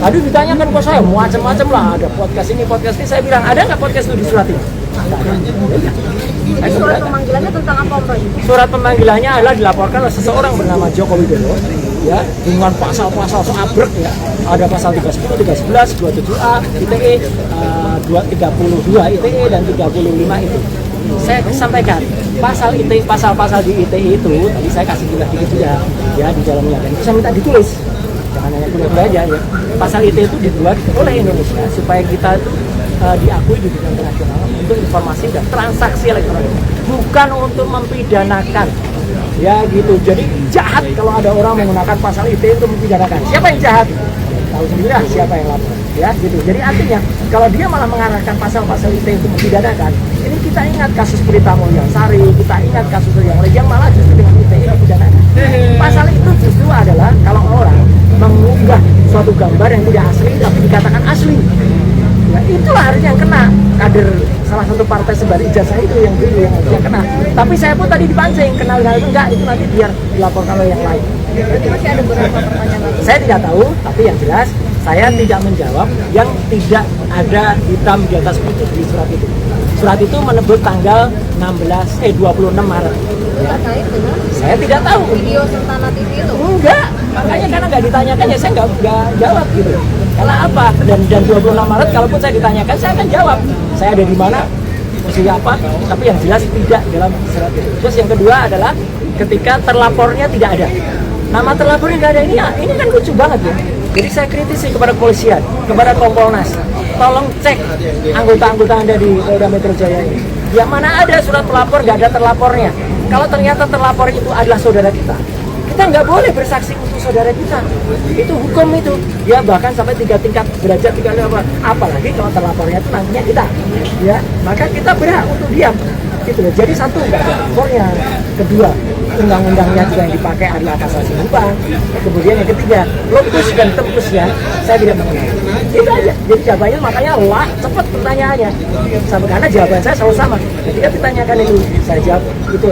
Aduh ditanyakan kok saya macam-macam lah, ada podcast ini, saya bilang ada nggak podcast itu di surat ini? Nggak ada. Jadi surat pemanggilannya tentang apa Om Roy? Surat pemanggilannya adalah dilaporkan oleh seseorang bernama Joko Widodo, ya, dengan pasal-pasal abrek ya. Ada pasal 310, 311, 27A ITE, 232 ITE dan 35 itu. Saya sampaikan pasal ITE, pasal-pasal di ITE itu tadi saya kasih juga dikit juga ya di dalamnya, dan itu saya minta ditulis. Jangan hanya kuliah aja ya. Pasal ITE itu dibuat oleh Indonesia supaya kita itu diakui di dunia internasional untuk informasi dan transaksi elektronik, bukan untuk mempidanakan ya gitu. Jadi jahat kalau ada orang menggunakan pasal ITE untuk mempidanakan. Siapa yang jahat? Tahu sendiri lah siapa yang lapor ya gitu. Jadi artinya kalau dia malah mengarahkan pasal-pasal ITE untuk mempidanakan, ini kita ingat kasus Pelita Mulyasari, kita ingat kasus yang lain yang malah justru dengan ITE mempidanakan. Pasal itu justru adalah kalau orang mengunggah suatu gambar yang tidak asli tapi dikatakan asli, ya itulah harusnya yang kena. Kader salah satu partai sebar ijazah itu yang dulu yang kena. Tapi saya pun tadi dipancing kenal itu enggak, itu nanti biar dilaporkan oleh yang lain. Berarti masih ada beberapa pertanyaan lagi. Saya tidak tahu, tapi yang jelas saya tidak menjawab yang tidak ada hitam di atas putih di surat itu. Surat itu menyebut tanggal 26 Maret. Ya. Terkait dengan Saya tidak tahu. video Sultana TV itu? Enggak, makanya karena nggak ditanyakan ya saya nggak jawab gitu. Karena apa? Dan 26 Maret kalaupun saya ditanyakan saya akan jawab. Saya ada di mana, posisi apa, tapi yang jelas tidak dalam surat itu. Terus yang kedua adalah ketika terlapornya tidak ada. Nama terlapornya nggak ada, ini kan lucu banget ya. Jadi saya kritisi kepada kepolisian, kepada Kompolnas. Tolong cek anggota-anggota Anda di Polda Metro Jaya ini. Yang mana ada surat pelapor, nggak ada terlapornya. Kalau ternyata terlapor itu adalah saudara kita nggak boleh bersaksi untuk saudara kita. Itu hukum itu. Ya bahkan sampai 3 tingkat derajat, 3 level. Apalagi kalau terlapornya itu nantinya kita. Ya, maka kita berhak untuk diam. Gitu loh. Jadi satu, nggak ada lapornya. Kedua, undang-undangnya juga yang dipakai adalah kasasi hutang. Kemudian yang ketiga, lokus dan tempusnya saya tidak mengenal. Itu aja. Jadi jawabannya makanya lah cepat pertanyaannya. Sama karena jawaban saya selalu sama. Ketika ditanyakan itu saya jawab itu